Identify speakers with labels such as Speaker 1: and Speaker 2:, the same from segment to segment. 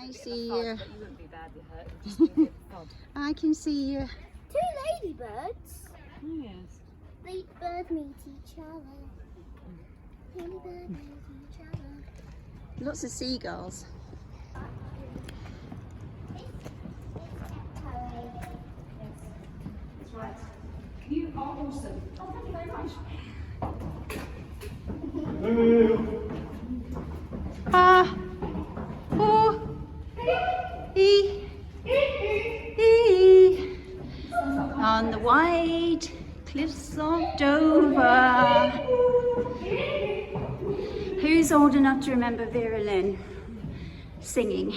Speaker 1: I see you.
Speaker 2: But you wouldn't be badly hurt. You'd just be a bit odd.
Speaker 1: I can see you.
Speaker 3: Two ladybirds.
Speaker 2: Oh, yes.
Speaker 3: Ladybirds meet each other. Ladybirds meet each other.
Speaker 1: Lots of seagulls.
Speaker 2: That's right. You are awesome. Oh, thank you very much.
Speaker 1: Ah, oh, ee, ee, on the white cliffs of Dover. Who's old enough to remember Vera Lynn singing?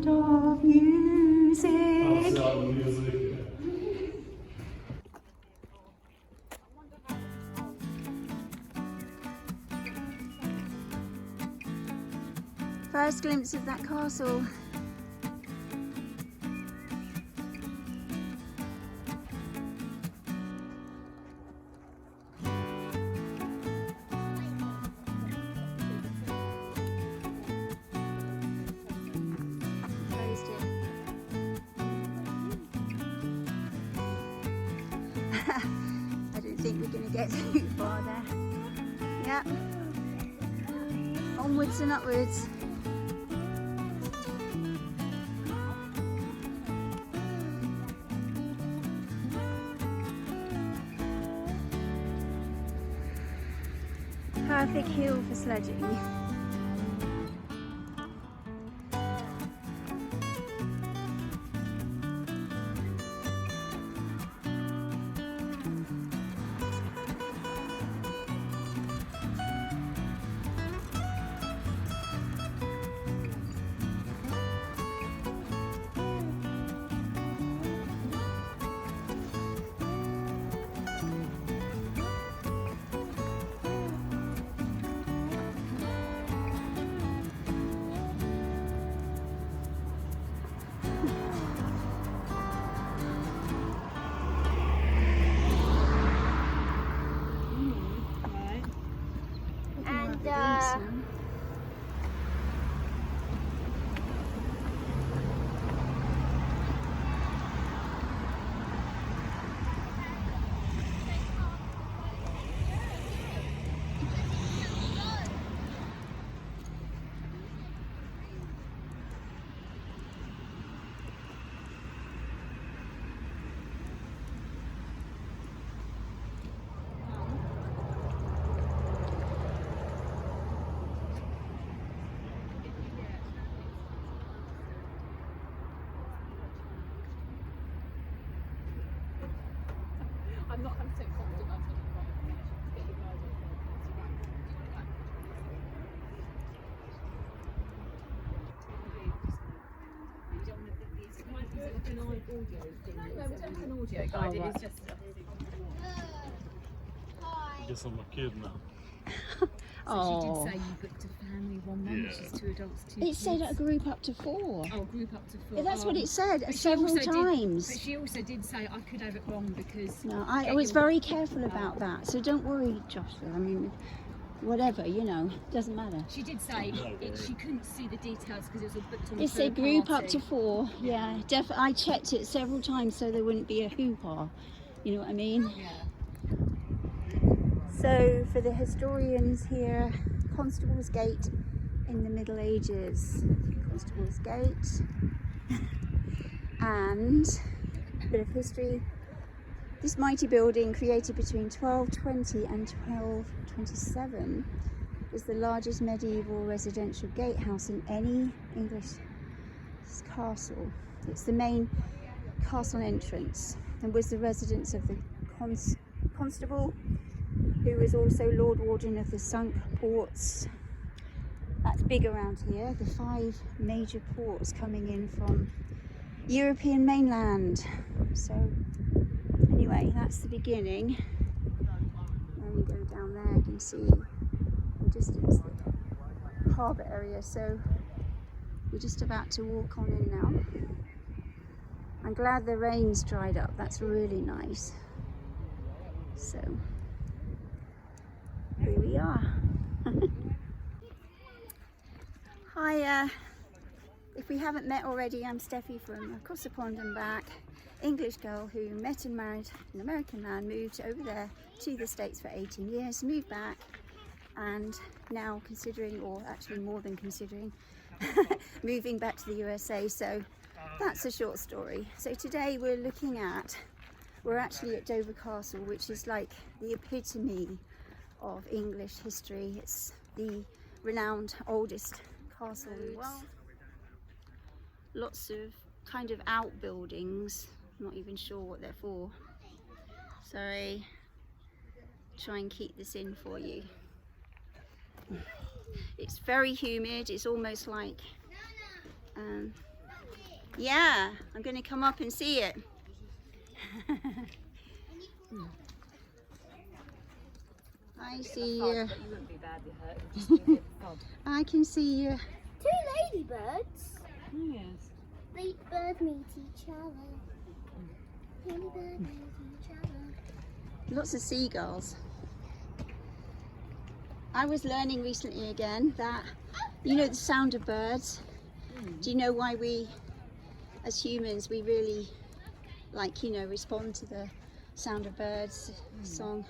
Speaker 1: Of music. First glimpse of that castle. Closed it. I don't think we're going to get too far there. Yeah. Onwards and upwards. Perfect hill for sledging.
Speaker 2: I'm not 100% confident I'm taking it right. Get your guys on the audio guide. It is just
Speaker 4: I guess I'm a kid now.
Speaker 2: So she did say you booked a family one month, which is 2 adults, 2 kids.
Speaker 1: It said a group up to 4.
Speaker 2: Oh, group up to 4.
Speaker 1: Yeah, that's what it said
Speaker 2: But she
Speaker 1: several
Speaker 2: also
Speaker 1: times.
Speaker 2: But she also did say I could have it wrong because...
Speaker 1: No, I was very careful about that, so don't worry, Joshua. I mean, whatever, you know, doesn't matter.
Speaker 2: She did say she couldn't see the details because it was all booked on the
Speaker 1: It said group up
Speaker 2: party.
Speaker 1: to 4. Yeah, I checked it several times so there wouldn't be a hoo-ha. You know what I mean?
Speaker 2: Yeah.
Speaker 1: So for the historians here, Constable's Gate in the Middle Ages. Constable's Gate. And a bit of history. This mighty building, created between 1220 and 1227, was the largest medieval residential gatehouse in any English castle. It's the main castle entrance and was the residence of the Constable, who was also Lord Warden of the Sunk Ports. That's big around here, the 5 major ports coming in from European mainland. So anyway, that's the beginning. And we go down there, you can see in the distance the harbour area. So we're just about to walk on in now. I'm glad the rain's dried up, that's really nice. So here we are. If we haven't met already, I'm Steffi from across the pond and back. English girl who met and married an American man, moved over there to the States for 18 years, moved back, and now considering, or actually more than considering, moving back to the USA. So that's a short story. So today we're actually at Dover Castle, which is like the epitome of English history. It's the renowned oldest castle in the world. Lots of kind of outbuildings, not even sure what they're for. Sorry, try and keep this in for you. It's very humid, it's almost like, yeah, I'm going to come up and see it. I see you. I can see you.
Speaker 3: 2 ladybirds.
Speaker 2: Oh, yes.
Speaker 3: Bird meet each other. Ladybird meet each other.
Speaker 1: Lots of seagulls. I was learning recently again that, you know, the sound of birds. Do you know why we, as humans, we really, like, you know, respond to the sound of birds song?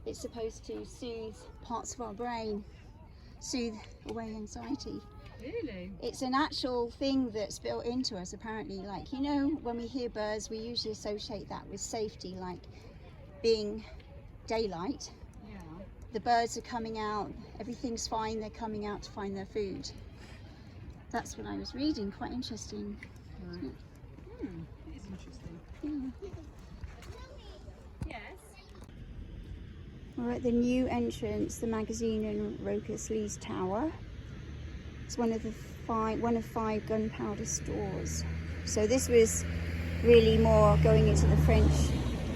Speaker 1: It's supposed to soothe parts of our brain, soothe away anxiety.
Speaker 2: Really?
Speaker 1: It's an actual thing that's built into us, apparently. Like, you know, when we hear birds, we usually associate that with safety, like being daylight.
Speaker 2: Yeah.
Speaker 1: The birds are coming out, everything's fine, they're coming out to find their food. That's what I was reading, quite interesting.
Speaker 2: Right. It is interesting.
Speaker 1: Yeah.
Speaker 2: Yes.
Speaker 1: We're at the new entrance, the magazine in Rokesley's tower. It's one of 5 gunpowder stores. So this was really more going into the French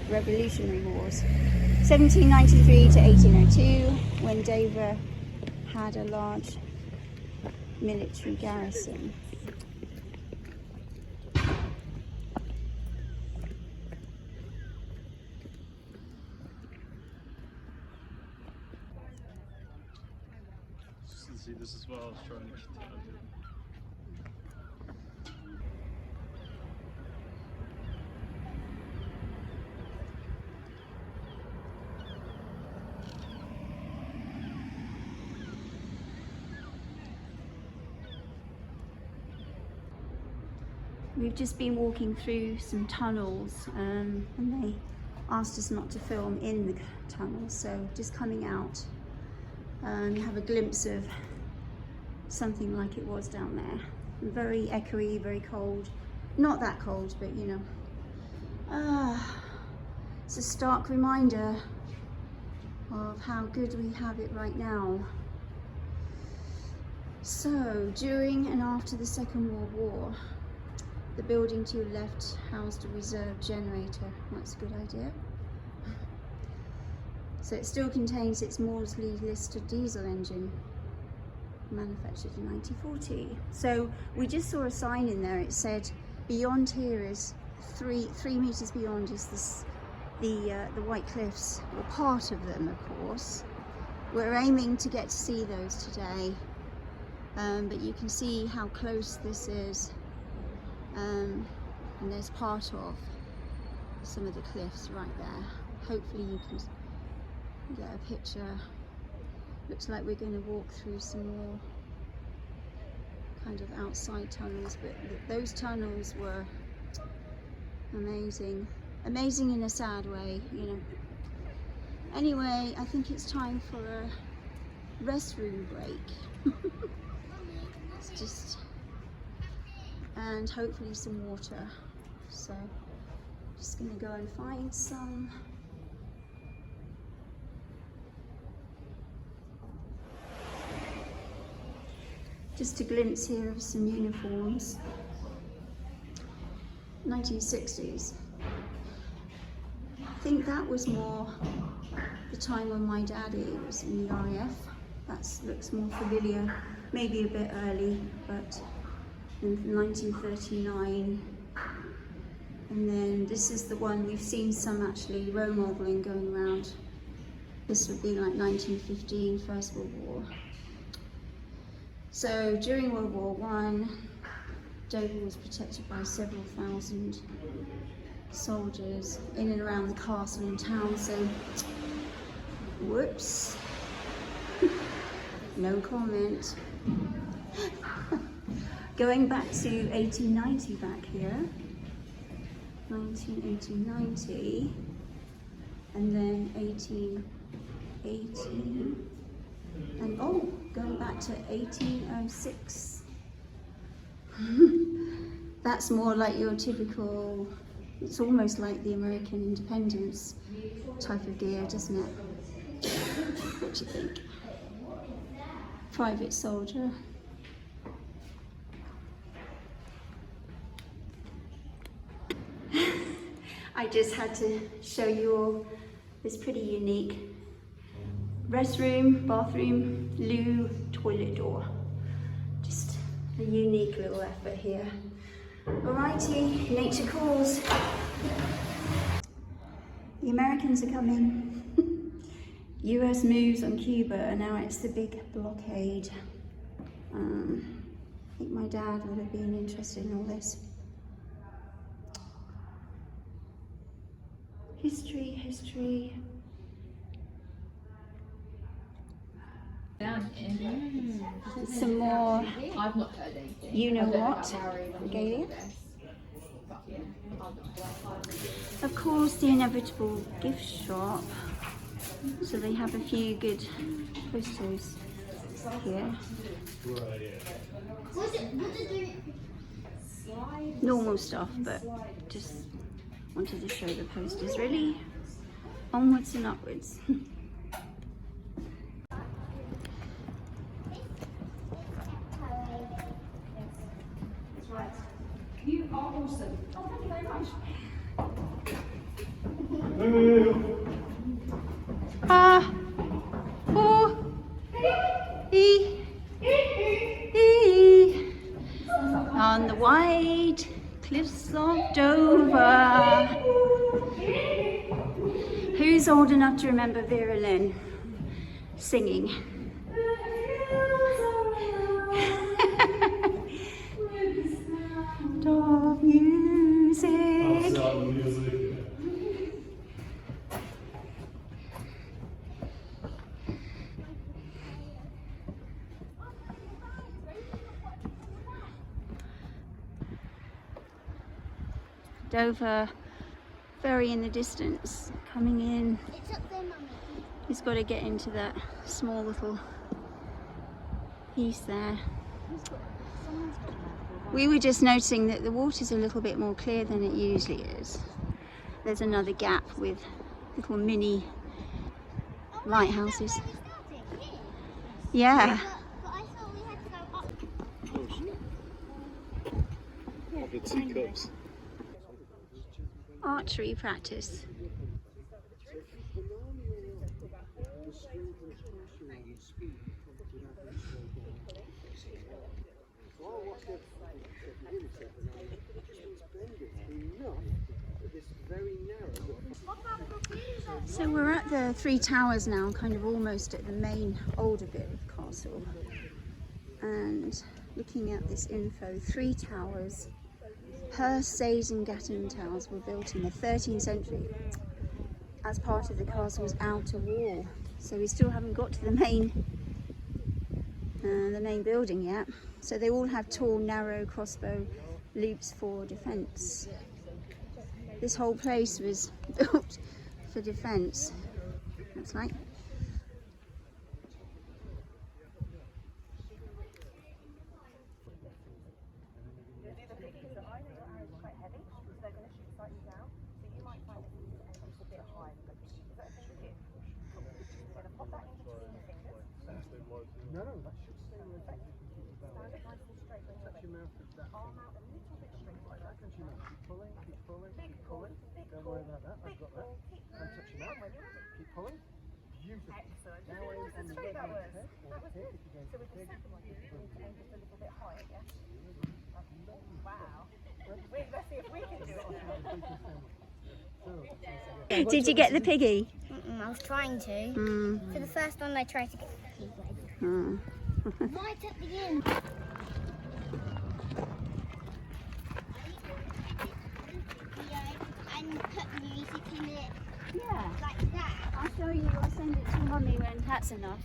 Speaker 1: Revolutionary Wars. 1793 to 1802, when Dover had a large military garrison.
Speaker 4: See, this is what I was trying to tell you.
Speaker 1: We've just been walking through some tunnels and they asked us not to film in the tunnels, so just coming out you have a glimpse of something like it was down there. Very echoey, very cold. Not that cold, but you know. It's a stark reminder of how good we have it right now. So, during and after the Second World War, the building to your left housed a reserve generator. That's a good idea. So it still contains its Maudsley listed diesel engine, manufactured in 1940. So we just saw a sign in there. It said, beyond here is 3 meters beyond is this, the White Cliffs, or part of them, of course. We're aiming to get to see those today, but you can see how close this is. And there's part of some of the cliffs right there. Hopefully you can get a picture. Looks like we're going to walk through some more kind of outside tunnels, but those tunnels were amazing. Amazing in a sad way, you know. Anyway, I think it's time for a restroom break. It's just, and hopefully some water. So just gonna go and find some. Just a glimpse here of some uniforms. 1960s. I think that was more the time when my daddy was in the RAF. That looks more familiar, maybe a bit early, but in 1939. And then this is the one, we've seen some actually row modelling going around. This would be like 1915, First World War. So during World War One, Dover was protected by several thousand soldiers in and around the castle and town, so whoops, no comment. Going back to 1890 back here, 1890, and then 1880, and oh, going back to 1806. That's more like your typical, it's almost like the American independence type of gear, doesn't it? What do you think? Private soldier. I just had to show you all this pretty unique restroom, bathroom, loo, toilet door. Just a unique little effort here. Alrighty, nature calls. The Americans are coming. US moves on Cuba, and now it's the big blockade. I think my dad would have been interested in all this. History, history. Some more,
Speaker 2: I've not heard anything.
Speaker 1: you know what, regalia. Of course, the inevitable gift shop. So they have a few good posters here. Normal stuff, but just wanted to show the posters, really. Onwards and upwards.
Speaker 2: You are awesome. Oh, thank you very much.
Speaker 1: On the white cliffs of Dover. Who's old enough to remember Vera Lynn singing? Of music. Dover, very in the distance, coming in.
Speaker 3: It's up there, Mummy.
Speaker 1: He's got to get into that small little piece there. We were just noticing that the water's a little bit more clear than it usually is. There's another gap with little mini lighthouses. Yeah.
Speaker 3: But I thought we had to go up.
Speaker 4: The teacups.
Speaker 1: Archery practice. So we're at the Three Towers now, kind of almost at the main older bit of the castle. And looking at this info, 3 towers, Hurst, Sayes and Gatton towers were built in the 13th century as part of the castle's outer wall. So we still haven't got to the main building yet. So they all have tall, narrow crossbow loops for defence. This whole place was built for defence. Looks like.
Speaker 5: No, that should stay where it's stand it nice and straight. Touch your mouth with that. Arm out a little bit straight like that. Touch your mouth. Keep pulling, keep pulling, keep pulling. Don't worry about that. I've got that. And touch your mouth. Keep pulling. Beautiful. Excellent. Now aim on the leg of the head or the pig. If you go for the pig, you need to aim just a little bit higher, yeah? Wow. Let's see if we can do it.
Speaker 1: Did you get the piggy?
Speaker 3: I was trying to. For the first one, I tried to get the pig leg. Right at the end. And put music in it
Speaker 1: Yeah.
Speaker 3: like that.
Speaker 1: I'll show you. I'll send it to Mummy when that's enough.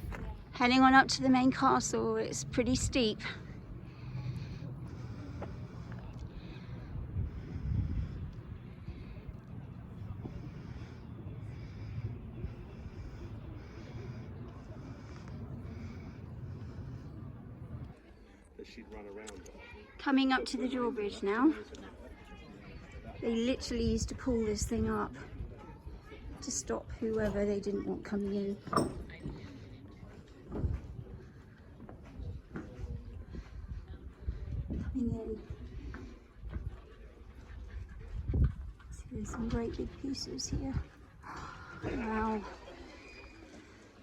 Speaker 1: Heading on up to the main castle. It's pretty steep.
Speaker 4: That she'd run around on.
Speaker 1: Coming up to the drawbridge now. They literally used to pull this thing up to stop whoever they didn't want coming in. Coming in. See, there's some great big pieces here. Wow.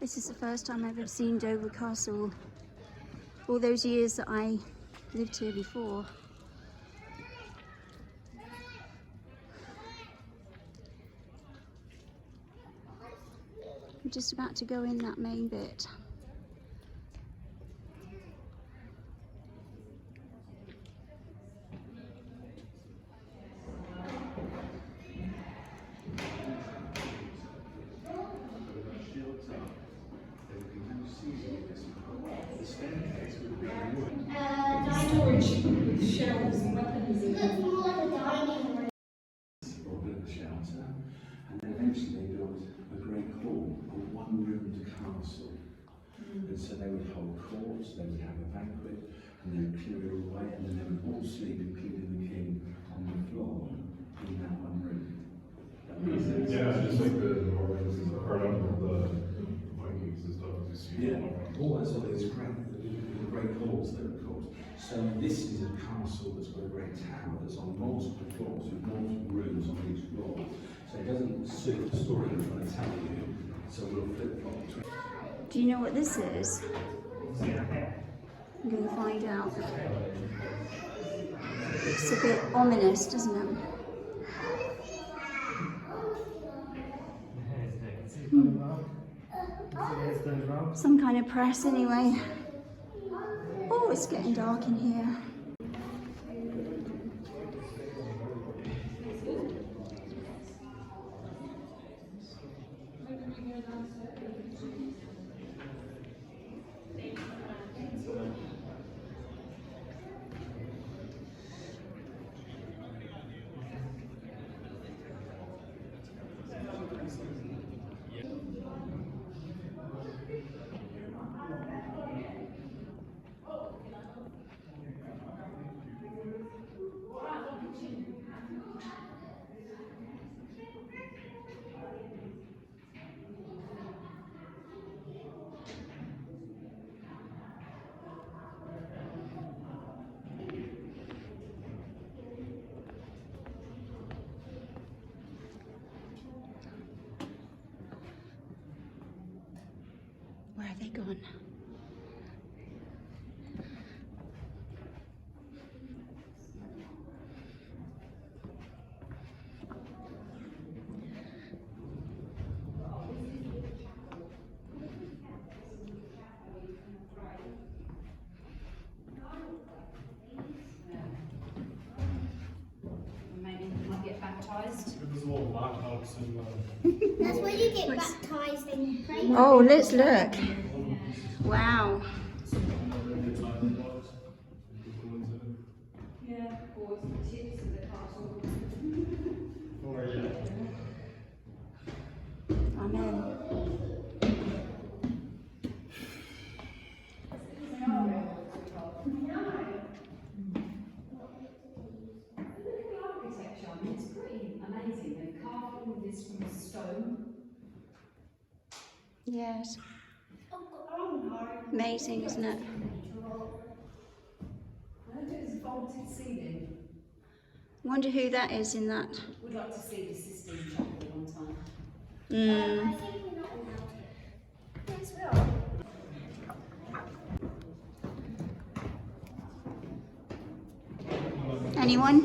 Speaker 1: This is the first time I've ever seen Dover Castle. All those years that I lived here before. We're just about to go in that main bit.
Speaker 3: Storage with shelves and weapons. It looks more like a dining room.
Speaker 6: Or a bit of a shelter, and then eventually they built a great hall, a one-roomed castle. And so they would hold courts, they would have a banquet, and they would clear it all away, and then they would all sleep, including the king, on the floor in that one room. That makes sense?
Speaker 7: Yeah, just like the Norwegians is a part of the Vikings and stuff. You see.
Speaker 6: Yeah, all that's all these great halls they were called. So this is a castle that's got a great tower that's on multiple floors with multiple rooms on each floor. So it doesn't suit the story I'm trying to tell you. So we'll flip-flop between.
Speaker 1: Do you know what this is? I'm going to find out. It's a bit ominous, doesn't it? Some kind of press anyway. Oh, it's getting dark in here. Where have they gone?
Speaker 2: Maybe you might get baptised.
Speaker 4: There's a little lighthouse in
Speaker 3: That's where you get baptized and pray.
Speaker 1: Oh, let's look. Wow.
Speaker 2: Yeah, boys and tips of the castle.
Speaker 1: Amen.
Speaker 2: Architecture, I mean, it's pretty amazing. They've carved all of this from stone.
Speaker 1: Yes.
Speaker 3: Oh no.
Speaker 1: Amazing, isn't it?
Speaker 2: There's a vaulted ceiling.
Speaker 1: Wonder who that is in that.
Speaker 2: Would like to see the Sistine Chapel one time.
Speaker 1: Mm.
Speaker 3: I think we're not allowed to.
Speaker 2: Yes, we are.
Speaker 1: Anyone?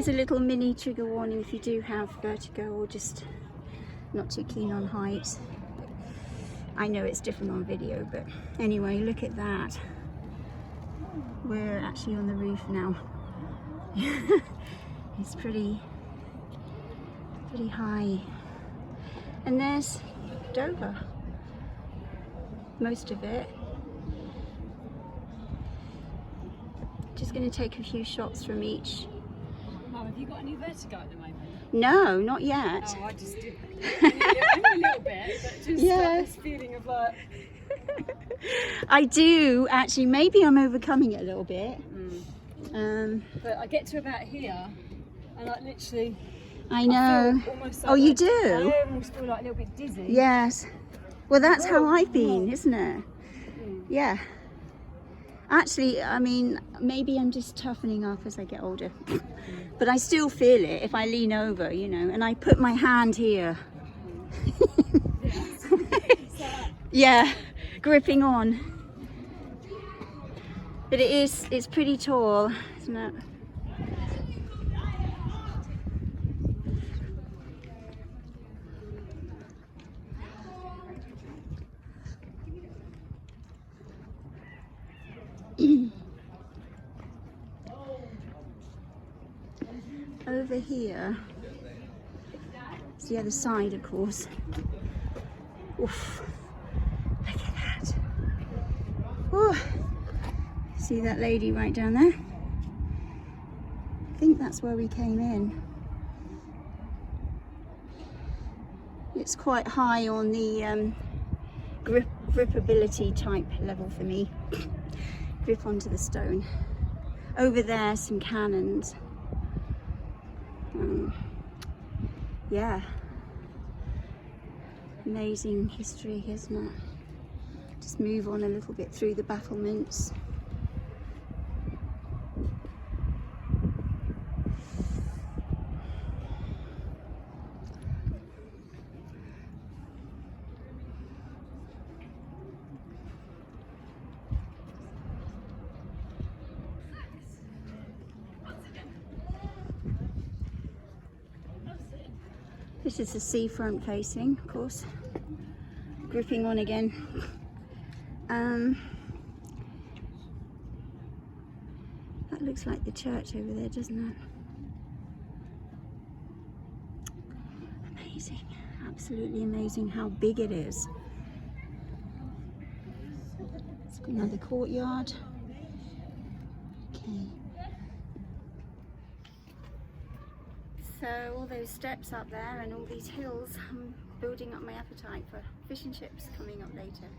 Speaker 1: Here's a little mini trigger warning if you do have vertigo or just not too keen on heights. I know it's different on video, but anyway, look at that. We're actually on the roof now. It's pretty high. And there's Dover, most of it. Just going to take a few shots from each.
Speaker 2: Mum, have you got any vertigo at the moment?
Speaker 1: No, not yet.
Speaker 2: Oh, I just do. Only a little bit, but just this feeling of like...
Speaker 1: I do, actually. Maybe I'm overcoming it a little bit.
Speaker 2: But I get to about here, and like literally...
Speaker 1: I know.
Speaker 2: I feel almost like
Speaker 1: Oh, you
Speaker 2: like,
Speaker 1: do?
Speaker 2: I almost feel like a little bit dizzy.
Speaker 1: Yes. Well, that's how I've been, isn't it? Yeah. Actually, I mean, maybe I'm just toughening up as I get older. But I still feel it if I lean over, you know, and I put my hand here. Yeah, gripping on. But it's pretty tall, isn't it? Over here, it's the other side, of course. Oof, look at that. Ooh. See that lady right down there? I think that's where we came in. It's quite high on the gripability type level for me. Grip onto the stone. Over there, some cannons. Yeah, amazing history, isn't it? Just move on a little bit through the battlements. This is the seafront facing, of course. Gripping on again. That looks like the church over there, doesn't it? Amazing, absolutely amazing how big it is. It's got another courtyard. Okay. So all those steps up there and all these hills, I'm building up my appetite for fish and chips coming up later.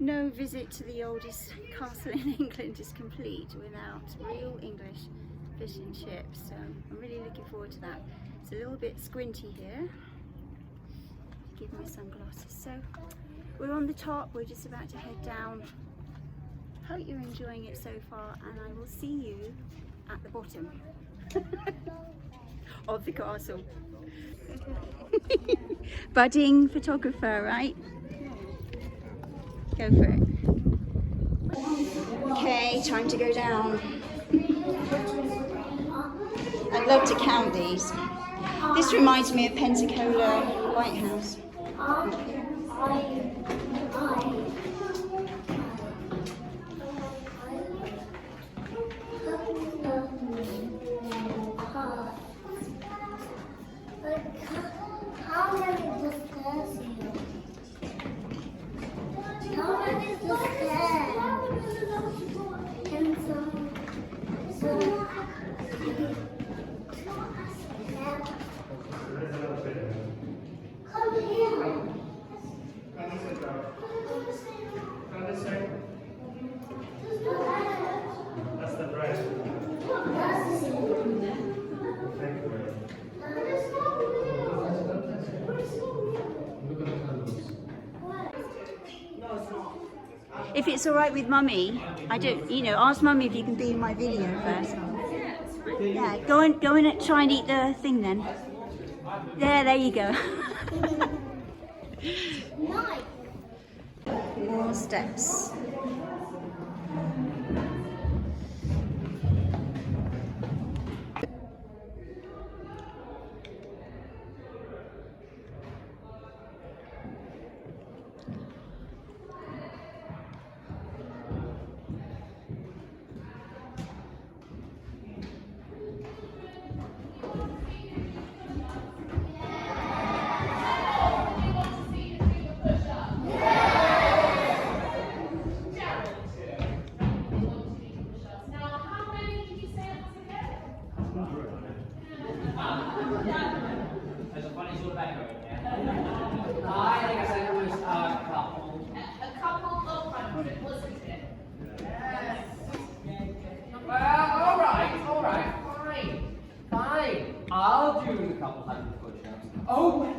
Speaker 1: No visit to the oldest castle in England is complete without real English fish and chips. So I'm really looking forward to that. It's a little bit squinty here. Give my sunglasses. So we're on the top, we're just about to head down. Hope you're enjoying it so far, and I will see you at the bottom of the castle. Budding photographer, right? Go for it. Okay, time to go down. I'd love to count these. This reminds me of Pensacola Lighthouse. If it's all right with Mummy, I don't, you know, ask Mummy if you can be in my video first. Yeah, go and try and eat the thing then. There you go. More steps.
Speaker 8: a couple hundred push-ups. Oh, wait.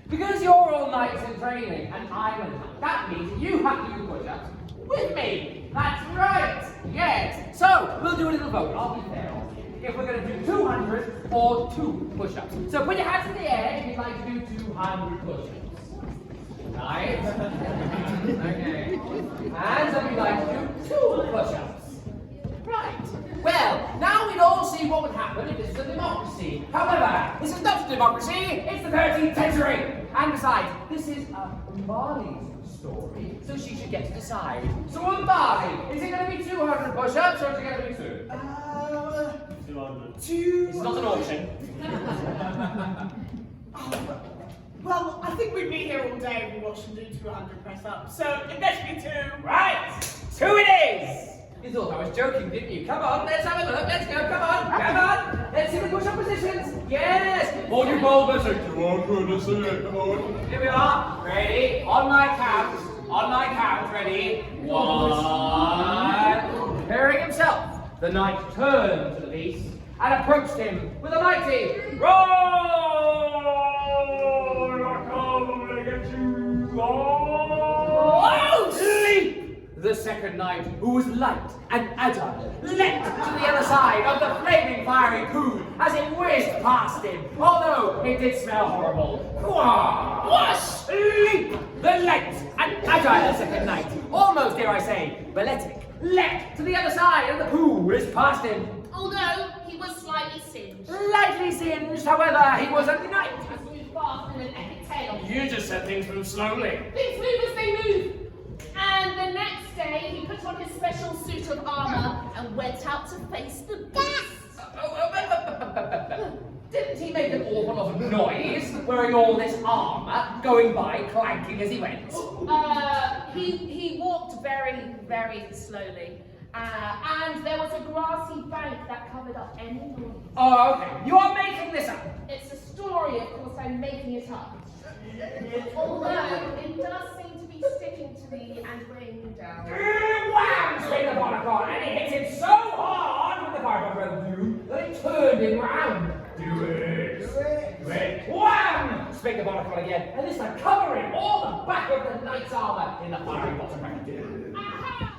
Speaker 8: Because you're all knights in training and I'm a knight, that means you have to do push-ups with me. That's right. Yes. So, we'll do a little vote. I'll be fair. If we're going to do 200 or 2 push-ups. So put your hands in the air if you'd like to do 200 push-ups. Right? Okay. Hands up if you'd like to do 2 push-ups. Right. Well, now we'd all see what would happen if this was a democracy. However, this is not a democracy, it's the 13th century. And besides, this is Umbali's story, so she should get to decide. So Umbali, is it going to be 200 push-ups or is it going to be 2?
Speaker 4: 200.
Speaker 8: It's not an auction.
Speaker 9: Well, I think we'd be here all day if we watched them do 200 press-ups, so it better be 2.
Speaker 8: Right, 2 it is! You thought I was joking, didn't you? Come on, let's have a look, let's go, come on! Let's see the push-up positions, yes!
Speaker 7: Hold your ball, let's say 200, let's see it, come on.
Speaker 8: Here we are, ready, on my count, ready? 1. Preparing himself, the knight turned to the beast and approached him with a mighty roar! I come to get you! Oh, sleep! The second knight, who was light and agile, leapt to the other side of the flaming fiery pool as it whizzed past him, although it did smell horrible. Whoosh! Leap! The light and agile second knight, almost, dare I say, balletic, leapt to the other side of the pool, whizzed past him.
Speaker 2: Although he was slightly singed.
Speaker 8: Lightly singed, however, he was a knight.
Speaker 2: As moved fast in an epic tale.
Speaker 4: You just said things move slowly.
Speaker 2: Things move as they move. And the next day, he put on his special suit of armour and went out to face the beast.
Speaker 8: Didn't he make an awful lot of noise wearing all this armour, going by clanking as he went?
Speaker 2: He walked very, very slowly. And there was a grassy bank that covered up any noise.
Speaker 8: Oh, okay. You are making this up.
Speaker 2: It's a story, of course, I'm making it up. Although it does seem to be sticking to me and weighing me down.
Speaker 8: Wham! Spake the barnacle, and it hit him so hard with the barnacle view that it turned him round. Do it! Do it! Wham! Spake the barnacle again, and this time covering all the back of the knight's armour in the fiery bottom bracket.
Speaker 2: Aha!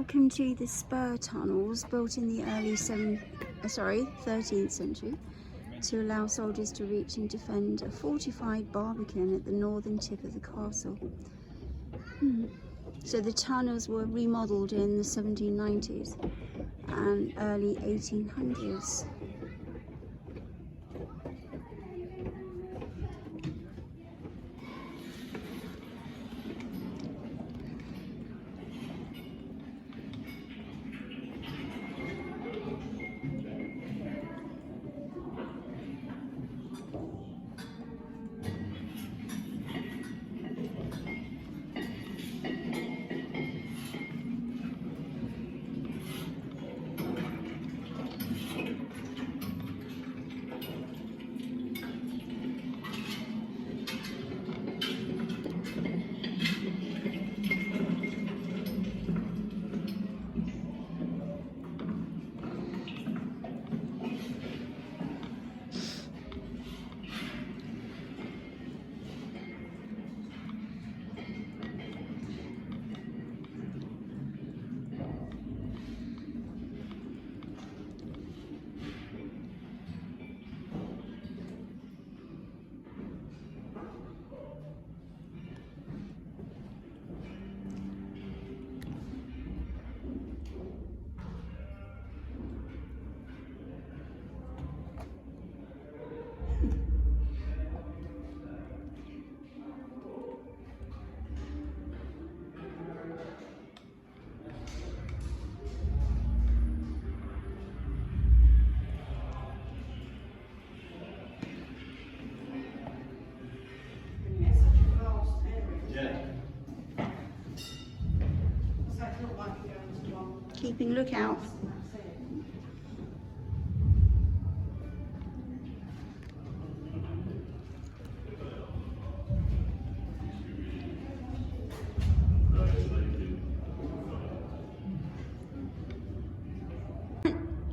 Speaker 1: Welcome to the Spur tunnels, built in the early 13th century to allow soldiers to reach and defend a fortified barbican at the northern tip of the castle. So the tunnels were remodeled in the 1790s and early 1800s. Keeping lookout.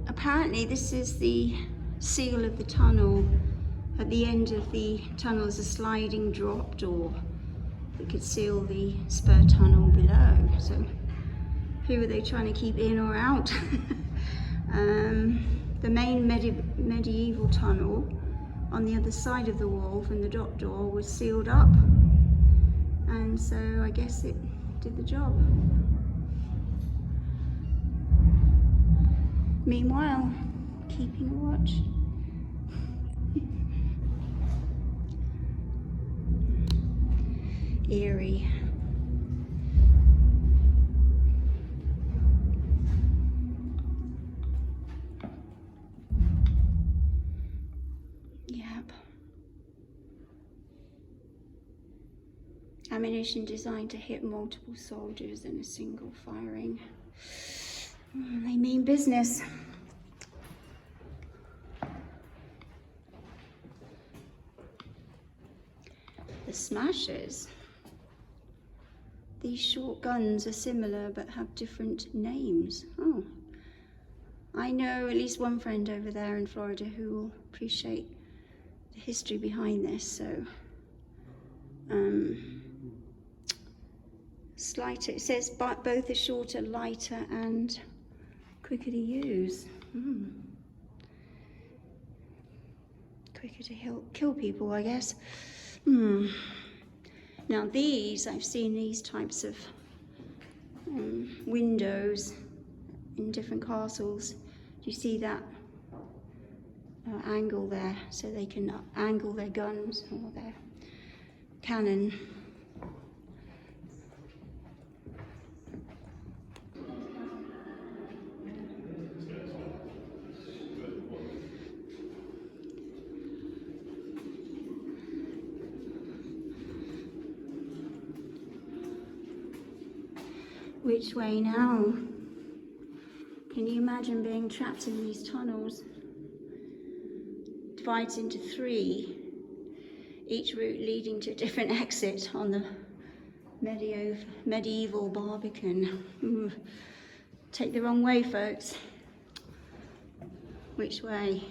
Speaker 1: Apparently this is the seal of the tunnel. At the end of the tunnel is a sliding drop door that could seal the Spur tunnel below. So who are they trying to keep in or out? The main medieval tunnel on the other side of the wall from the drop door was sealed up, and so I guess it did the job. Meanwhile, keeping a watch. Eerie. Yep. Ammunition designed to hit multiple soldiers in a single firing. They mean business. The smashers. These short guns are similar but have different names. Oh, I know at least one friend over there in Florida who will appreciate the history behind this. So, it says both are shorter, lighter, and quicker to use. Quicker to kill people, I guess. Now these, I've seen these types of windows in different castles. Do you see that angle there? So they can angle their guns or their cannon. Which way now? Can you imagine being trapped in these tunnels? Divides into 3, each route leading to a different exit on the medieval barbican. Take the wrong way, folks. Which way?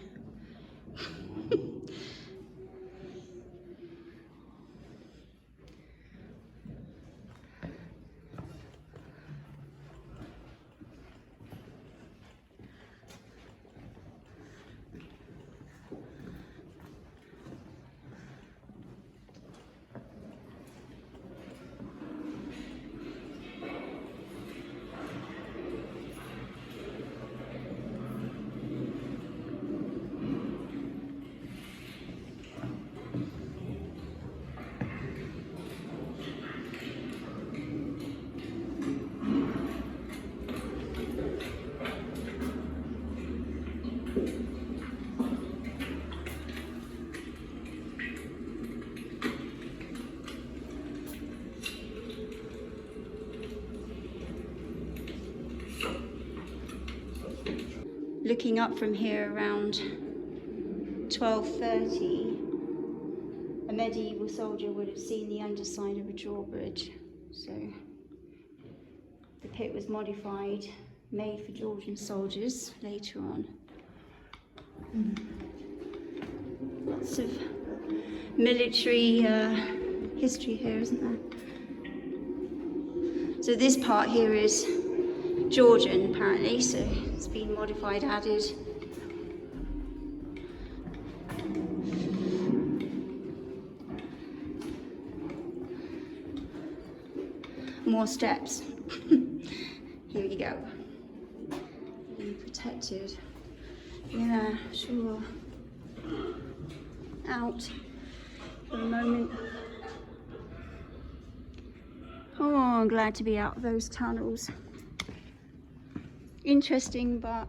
Speaker 1: Looking up from here around 1230, a medieval soldier would have seen the underside of a drawbridge. So the pit was modified, made for Georgian soldiers later on. Lots of military history here, isn't there? So this part here is Georgian apparently, so it's been modified, added. More steps. Here you go. Being protected. Yeah, sure. Out for a moment. Oh, I'm glad to be out of those tunnels. Interesting, but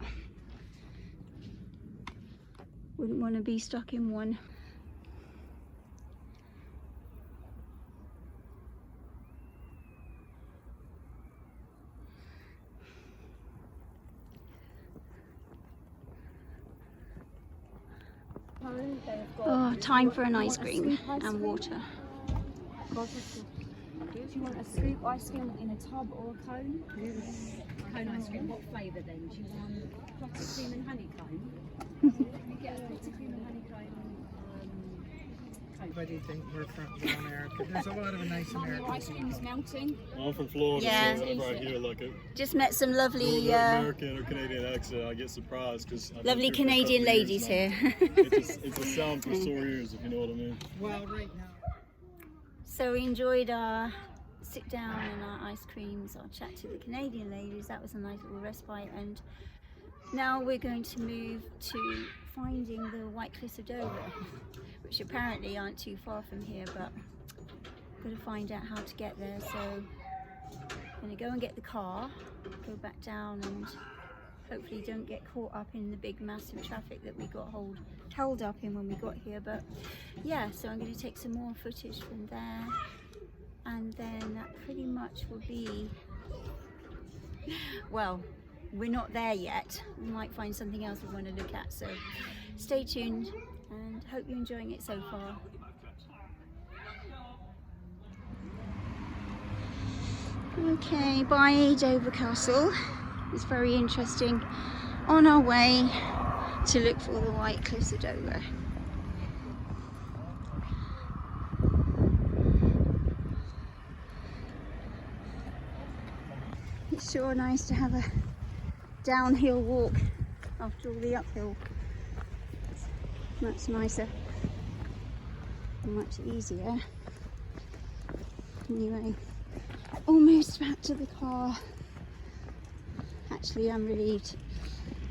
Speaker 1: wouldn't want to be stuck in one. Oh, time for an ice cream and water.
Speaker 10: Do you want a scoop ice cream in a tub or a cone? Cone ice cream. What flavour then? Do you want clotted cream and honeycomb? You get a clotted cream and honeycomb.
Speaker 5: Why do you think we're from America? There's a lot of nice Americans.
Speaker 10: Ice cream's melting.
Speaker 11: Well, I'm from Florida,
Speaker 1: Yeah.
Speaker 11: so whenever I hear like a
Speaker 1: Just met some lovely
Speaker 11: American or Canadian accent, I get surprised because
Speaker 1: lovely Canadian ladies here.
Speaker 11: It's a sound for sore ears, if you know what I mean.
Speaker 5: Well, right now.
Speaker 1: So we enjoyed our sit down and our ice creams, our chat to the Canadian ladies. That was a nice little respite, and now we're going to move to finding the White Cliffs of Dover, which apparently aren't too far from here, but I've got to find out how to get there. So I'm going to go and get the car, go back down, and hopefully don't get caught up in the big massive traffic that we got held up in when we got here. But yeah, so I'm going to take some more footage from there, and then that pretty much will be, well, we're not there yet. We might find something else we want to look at, so stay tuned and hope you're enjoying it so far. Okay, bye Dover Castle. It's very interesting. On our way to look for the White Cliffs of Dover. It's sure nice to have a downhill walk after all the uphill. It's much nicer, much easier. Anyway, almost back to the car. Actually, I'm relieved.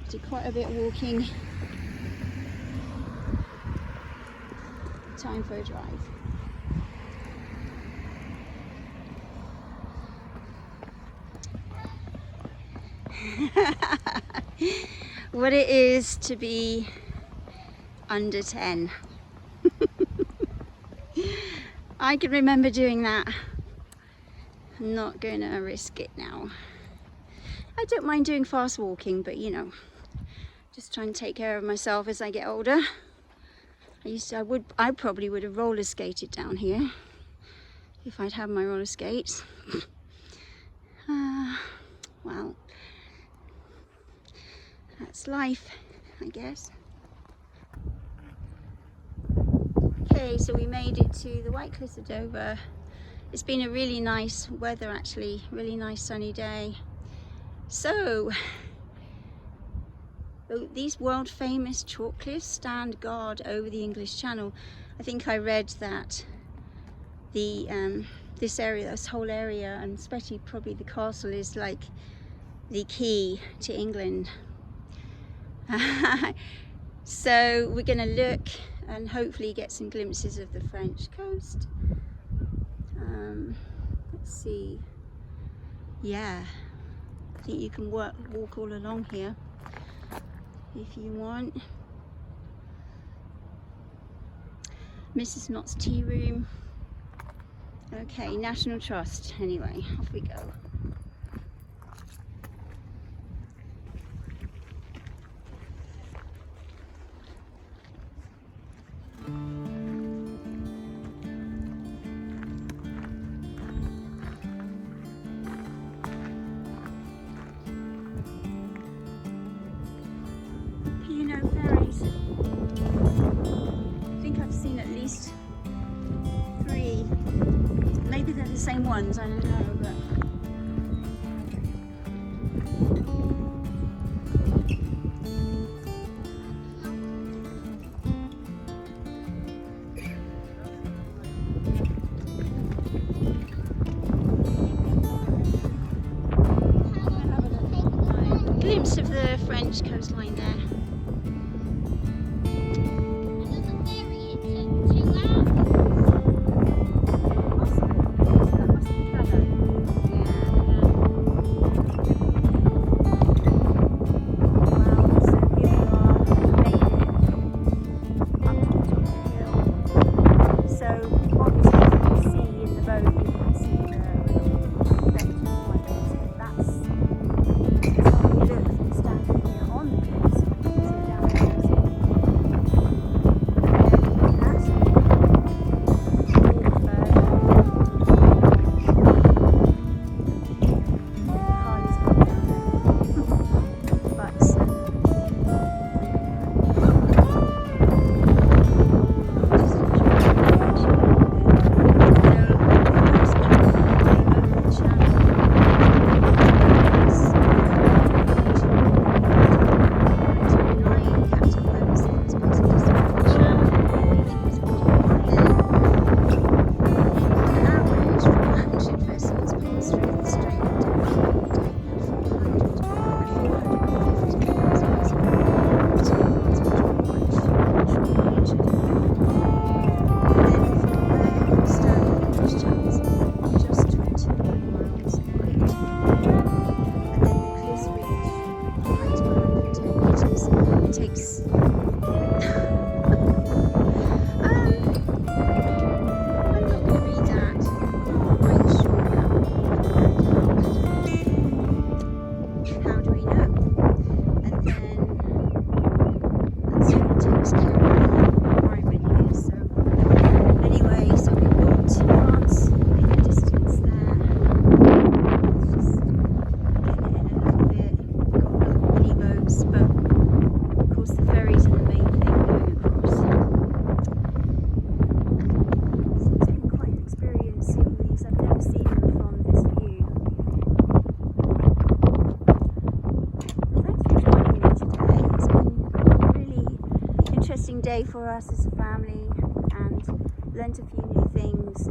Speaker 1: Did quite a bit of walking. Time for a drive. What it is to be under 10. I can remember doing that. I'm not gonna risk it now. I don't mind doing fast walking, but you know, just trying to take care of myself as I get older. I probably would have roller skated down here if I'd had my roller skates. Well, that's life, I guess. Okay, so we made it to the White Cliffs of Dover. It's been a really nice weather, actually, really nice sunny day. So, these world famous chalk cliffs stand guard over the English Channel. I think I read that this area, this whole area, and especially probably the castle, is like the key to England. So we're going to look and hopefully get some glimpses of the French coast. Let's see. Yeah, I think you can walk all along here. if you want. Mrs. Knott's tea room. Okay, National Trust. Anyway, off we go. You know, ferries. I think I've seen at least 3. Maybe they're the same ones, I don't know, but glimpse of the French coastline there. Day for us as a family and learnt a few new things.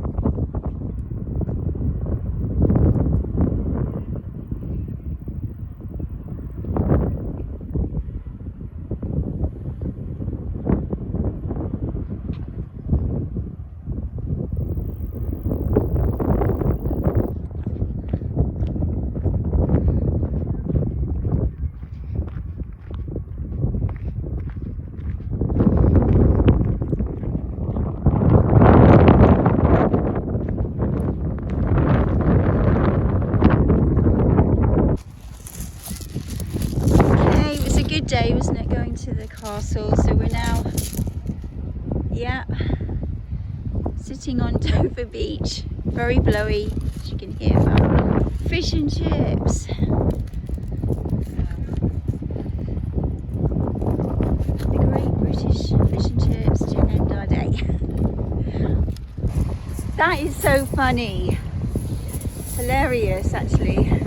Speaker 1: Day, wasn't it, going to the castle? So we're now, sitting on Dover Beach, very blowy, as you can hear, but fish and chips. The great British fish and chips to end our day. That is so funny, hilarious actually.